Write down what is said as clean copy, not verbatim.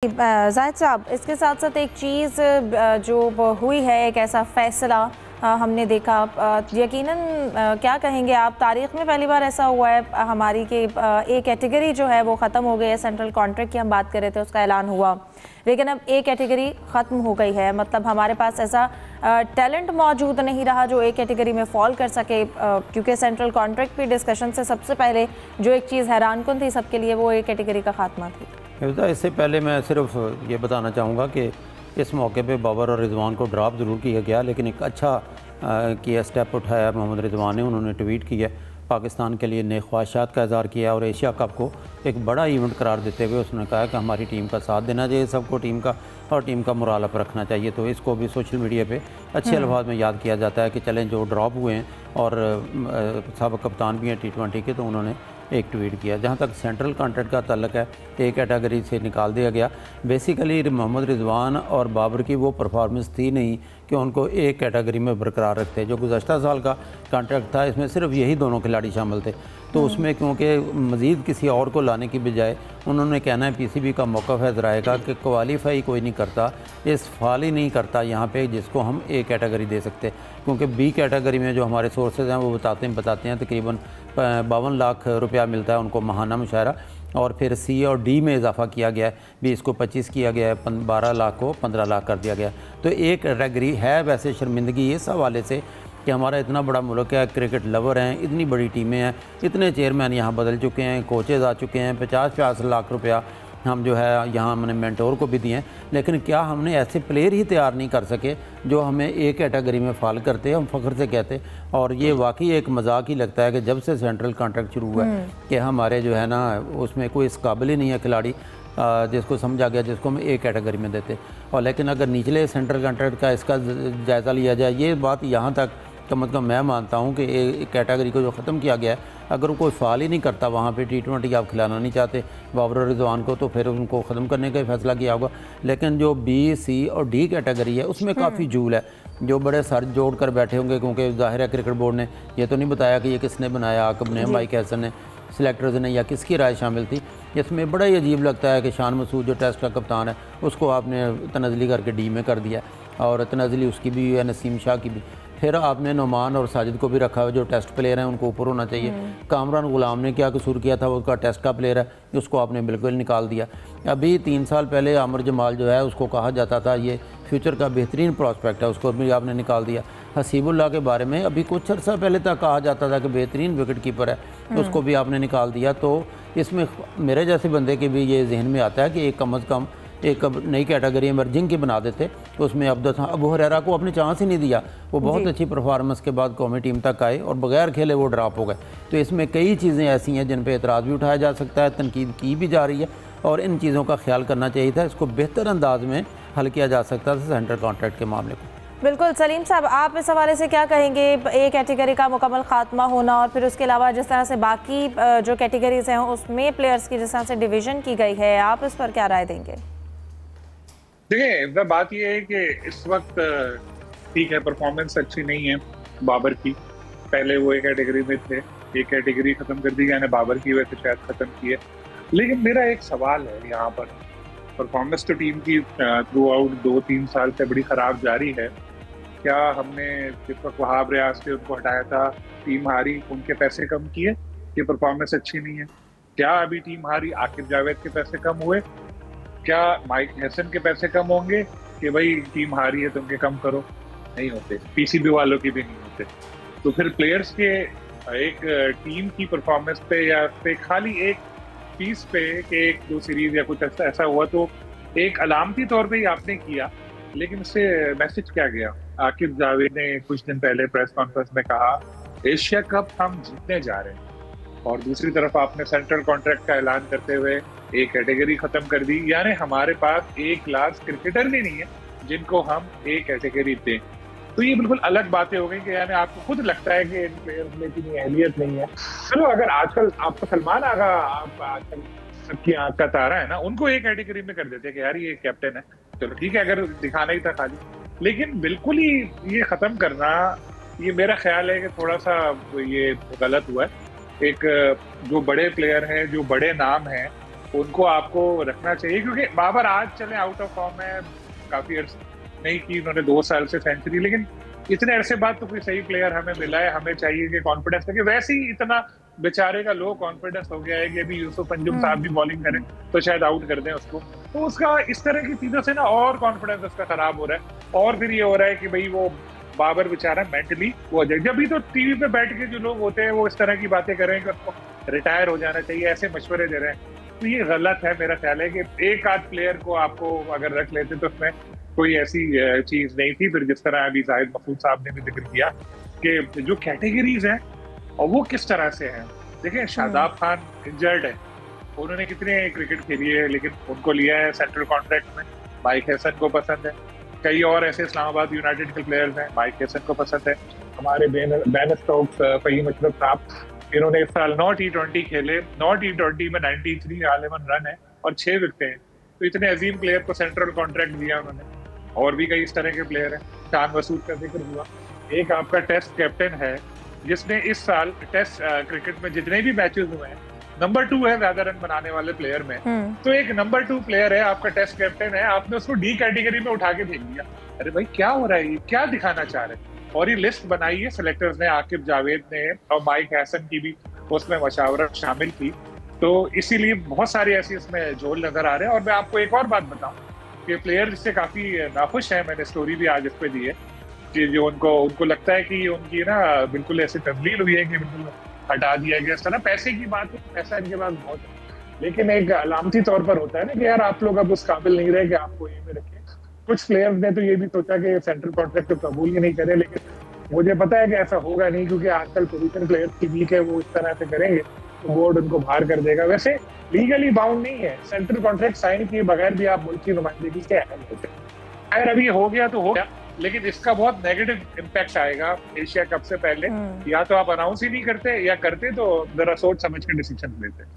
जाहिद साहब, इसके साथ साथ एक चीज़ जो हुई है, एक ऐसा फ़ैसला हमने देखा, यकीनन क्या कहेंगे आप, तारीख़ में पहली बार ऐसा हुआ है हमारी कि ए कैटेगरी जो है वो ख़त्म हो गई है। सेंट्रल कॉन्ट्रैक्ट की हम बात कर रहे थे, उसका ऐलान हुआ, लेकिन अब ए कैटेगरी ख़त्म हो गई है। मतलब हमारे पास ऐसा टैलेंट मौजूद नहीं रहा जो ए कैटेगरी में फ़ॉल कर सके, क्योंकि सेंट्रल कॉन्ट्रैक्ट की डिस्कशन से सबसे पहले जो एक चीज़ हैरानकुन थी सबके लिए, वो ए कैटेगरी का खात्मा थी। इससे पहले मैं सिर्फ ये बताना चाहूँगा कि इस मौके पे बाबर और रिजवान को ड्रॉप ज़रूर किया गया, लेकिन एक अच्छा किया स्टेप उठाया मोहम्मद रिजवान ने। उन्होंने ट्वीट किया, पाकिस्तान के लिए नए ख्वाहिशात का इज़हार किया और एशिया कप को एक बड़ा इवेंट करार देते हुए उसने कहा कि हमारी टीम का साथ देना चाहिए सबको, टीम का और टीम का मुराल अप रखना चाहिए। तो इसको भी सोशल मीडिया पे अच्छे अल्फाज में याद किया जाता है कि चलें जो ड्रॉप हुए हैं और सब कप्तान भी हैं T20 के, तो उन्होंने एक ट्वीट किया। जहाँ तक सेंट्रल कॉन्ट्रैक्ट का ताल्लुक है, एक कैटेगरी से निकाल दिया गया। बेसिकली मोहम्मद रिजवान और बाबर की वो परफॉर्मेंस थी नहीं कि उनको एक कैटेगरी में बरकरार रखते। जो गुज़श्ता साल का कॉन्ट्रैक्ट था, इसमें सिर्फ यही दोनों खिलाड़ी शामिल थे, तो उसमें क्योंकि मज़ीद किसी और को लाने की बजाय उन्होंने कहना है PCB का मौक़िफ़ है ज़राए कि क्वालिफाई कोई नहीं करता, इस फॉल ही नहीं करता यहाँ पे जिसको हम ए कैटेगरी दे सकते। क्योंकि बी कैटेगरी में जो हमारे सोर्सेज हैं वो बताते हैं तकरीबन 52 लाख रुपया मिलता है उनको माहाना मुशायरा, और फिर C और D में इजाफा किया गया है, 20 को 25 किया गया है, 12 लाख को 15 लाख कर दिया गया। तो एक कैटेगरी है वैसे शर्मिंदगी इस हवाले से कि हमारा इतना बड़ा मुल्क है, क्रिकेट लवर हैं, इतनी बड़ी टीमें हैं, इतने चेयरमैन यहाँ बदल चुके हैं, कोचेज़ आ चुके हैं, 50-50 लाख रुपया हम जो है यहाँ हमने मेंटोर को भी दिए हैं, लेकिन क्या हमने ऐसे प्लेयर ही तैयार नहीं कर सके जो हमें एक कैटेगरी में फॉल करते हैं, हम फ़ख्र से कहते। और ये वाकई एक मजाक ही लगता है कि जब से सेंट्रल कॉन्ट्रैक्ट शुरू हुआ है कि हमारे जो है ना उसमें कोई इस काबिल ही नहीं है खिलाड़ी जिसको समझा गया जिसको हम एक कैटेगरी में देते। और लेकिन अगर निचले सेंट्रल कॉन्ट्रैक्ट का इसका जायज़ा लिया जाए, ये बात यहाँ तक कम अज़ कम मैं मानता हूँ कि एक कैटेगरी को जो ख़त्म किया गया है, अगर कोई फ़ाल ही नहीं करता वहाँ पे T20 आप खिलाना नहीं चाहते बाबर और रिजवान को, तो फिर उनको ख़त्म करने का फैसला किया होगा। लेकिन जो B, C और D कैटेगरी है उसमें काफ़ी जूल है, जो बड़े सर जोड़ कर बैठे होंगे, क्योंकि ज़ाहिर है क्रिकेट बोर्ड ने ये तो नहीं बताया कि ये किसने बनाया, आकब ने, माइक हैसन ने, सिलेक्टर्स ने, या किसकी राय शामिल थी। इसमें बड़ा ही अजीब लगता है कि शान मसूद जो टेस्ट का कप्तान है उसको आपने तनज़ली करके D में कर दिया, और तनज़ली उसकी भी है, नसीम शाह की भी। फिर आपने नुमान और साजिद को भी रखा हुआ, जो टेस्ट प्लेयर हैं उनको ऊपर होना चाहिए। कामरान गुलाम ने क्या कसूर किया था, उसका टेस्ट का प्लेयर है, उसको आपने बिल्कुल निकाल दिया। अभी 3 साल पहले आमिर जमाल जो है उसको कहा जाता था ये फ्यूचर का बेहतरीन प्रॉस्पेक्ट है, उसको भी आपने निकाल दिया। हसीबुल्लाह के बारे में अभी कुछ अर्सा पहले तक कहा जाता था कि बेहतरीन विकेट कीपर है, उसको भी आपने निकाल दिया। तो इसमें मेरे जैसे बंदे के भी ये जहन में आता है कि एक कम अज़ कम एक नई कैटेगरी इमर्जिंग की बना देते, तो उसमें अबू हुरैरा को अपने चांस ही नहीं दिया। वो बहुत अच्छी परफॉर्मेंस के बाद कौमी टीम तक आए और बगैर खेले वो ड्रॉप हो गए। तो इसमें कई चीज़ें ऐसी हैं जिन पे एतराज़ भी उठाया जा सकता है, तनकीद की भी जा रही है, और इन चीज़ों का ख्याल करना चाहिए था, इसको बेहतर अंदाज में हल किया जा सकता था सेंट्रल कॉन्ट्रैक्ट के मामले को। बिल्कुल सलीम साहब, आप इस हवाले से क्या कहेंगे, ए कैटेगरी का मुकम्मल खात्मा होना और फिर उसके अलावा जिस तरह से बाकी जो कैटेगरीज हैं उसमें प्लेयर्स की जिस तरह से डिवीज़न की गई है, आप इस पर क्या राय देंगे? देखिए, बात यह है कि इस वक्त ठीक है, परफॉर्मेंस अच्छी नहीं है बाबर की। पहले वो एक कैटेगरी में थे, एक कैटेगरी खत्म कर दी, यानी बाबर की वजह से शायद खत्म की है। लेकिन मेरा एक सवाल है यहाँ पर, परफॉर्मेंस तो टीम की थ्रू आउट 2-3 साल से बड़ी खराब जारी है। क्या हमने जिस वक्त वहाब रियाज से उनको हटाया था, टीम हारी, उनके पैसे कम किए कि परफॉर्मेंस अच्छी नहीं है? क्या अभी टीम हारी आकिब जावेद के पैसे कम हुए? क्या माइक हैसन के पैसे कम होंगे कि भाई टीम हारी है तो उनके कम करो? नहीं होते, PCB वालों की भी नहीं होते। तो फिर प्लेयर्स के एक टीम की परफॉर्मेंस पे या पे खाली एक पीस पे कि 1-2 सीरीज या कुछ ऐसा हुआ तो एक अलामती तौर पे ही आपने किया, लेकिन उससे मैसेज क्या गया? आकिब जावेद ने कुछ दिन पहले प्रेस कॉन्फ्रेंस में कहा एशिया कप हम जीतने जा रहे हैं, और दूसरी तरफ आपने सेंट्रल कॉन्ट्रैक्ट का ऐलान करते हुए एक कैटेगरी खत्म कर दी। यानी हमारे पास एक क्लास क्रिकेटर भी नहीं है जिनको हम एक कैटेगरी दें। तो ये बिल्कुल अलग बातें हो गई कि यानी आपको खुद लगता है कि इन प्लेयर्स में इतनी अहलियत नहीं है। चलो, अगर आजकल आपको सलमान आगा, आप आजकल सबकी आंख का तारा है ना, उनको एक कैटेगरी में कर देते हैं कि यार ये कैप्टन है, चलो ठीक है, अगर दिखाना ही था खाली। लेकिन बिल्कुल ही ये खत्म करना, ये मेरा ख्याल है कि थोड़ा सा ये गलत हुआ है। एक जो बड़े प्लेयर हैं, जो बड़े नाम हैं, उनको आपको रखना चाहिए, क्योंकि बाबर आज चले आउट ऑफ फॉर्म है, काफी अर्से नहीं की उन्होंने 2 साल से सेंचुरी, लेकिन इतने अरसे बाद तो कोई सही प्लेयर हमें मिला है, हमें चाहिए कि कॉन्फिडेंस लगे। वैसे ही इतना बेचारे का लो कॉन्फिडेंस हो गया है कि अभी यूसुफ अंजुम साहब भी बॉलिंग करें तो शायद आउट कर दें उसको, तो उसका इस तरह की चीजों से ना और कॉन्फिडेंस उसका खराब हो रहा है। और फिर ये हो रहा है कि भाई वो बाबर बेचारा मेंटली वो जब भी तो टीवी पे बैठ के जो लोग होते हैं वो इस तरह की बातें कर रहे हैं कि उसको रिटायर हो जाना चाहिए, ऐसे मशवरे दे रहे हैं, तो ये गलत है। मेरा ख्याल है कि एक आध प्लेयर को आपको अगर रख लेते तो उसमें कोई ऐसी चीज नहीं थी। फिर जिस तरह अभी जाहिद मसूद साहब ने भी जिक्र किया कि जो कैटेगरीज हैं और वो किस तरह से हैं, देखिए शादाब खान इंजर्ड है, उन्होंने कितने क्रिकेट खेली है लेकिन उनको लिया है सेंट्रल कॉन्ट्रैक्ट में, माइक हैसन को पसंद है। कई और ऐसे इस्लामाबाद यूनाइटेड के प्लेयर्स हैं, माइक हैसन को पसंद है। हमारे बैन स्टोक्स, फहीम अशरफ साहब, इन्होंने इस साल 9 T20 खेले, 9 T20 में 93 गालिबन रन है और 6 विकेटें हैं, तो इतने अजीम प्लेयर को सेंट्रल कॉन्ट्रैक्ट दिया उन्होंने। और भी कई इस तरह के प्लेयर हैं, शान मसूद का जिक्र हुआ, एक आपका टेस्ट कैप्टन है जिसने इस साल टेस्ट क्रिकेट में जितने भी मैचेस हुए हैं नंबर 2 है ज्यादा रन बनाने वाले प्लेयर में, तो एक नंबर 2 प्लेयर है आपका, टेस्ट कैप्टन है, आपने उसको डी कैटेगरी में उठा के भेज दिया। अरे भाई क्या हो रहा है, ये क्या दिखाना चाह रहे हैं? और ये लिस्ट बनाई है सिलेक्टर्स ने, आकिब जावेद ने, और माइक हैसन की भी उसमें मशावरत शामिल थी, तो इसीलिए बहुत सारे ऐसे इसमें झोल नजर आ रहे हैं। और मैं आपको एक और बात बताऊं कि प्लेयर इससे काफी नाखुश है, मैंने स्टोरी भी आज इस पे दी है कि जो उनको लगता है कि उनकी ना बिल्कुल ऐसे तब्दील हुई है कि बिल्कुल हटा दिया गया। इस तरह पैसे की बात है, पैसा इनके पास बहुत है, लेकिन एक अलामती तौर पर होता है ना कि यार आप लोग अब उस काबिल नहीं रहे कि आपको ये में रखें। कुछ प्लेयर्स ने तो ये भी सोचा कि सेंट्रल कॉन्ट्रैक्ट तो कबूल ही नहीं करे, लेकिन मुझे पता है कि ऐसा होगा नहीं, क्योंकि आजकल पोजीशन प्लेयर्स की वीक है, वो इस तरह से करेंगे तो बोर्ड उनको बाहर कर देगा। वैसे लीगली बाउंड नहीं है, सेंट्रल कॉन्ट्रैक्ट साइन किए बगैर भी आप मुल्क की नुमाइंदगी के अहम होते हैं। खैर अभी हो गया तो हो गया, लेकिन इसका बहुत नेगेटिव इम्पैक्ट आएगा एशिया कप से पहले। या तो आप अनाउंस ही नहीं करते, या करते तो जरा सोच समझ के डिसीजन लेते।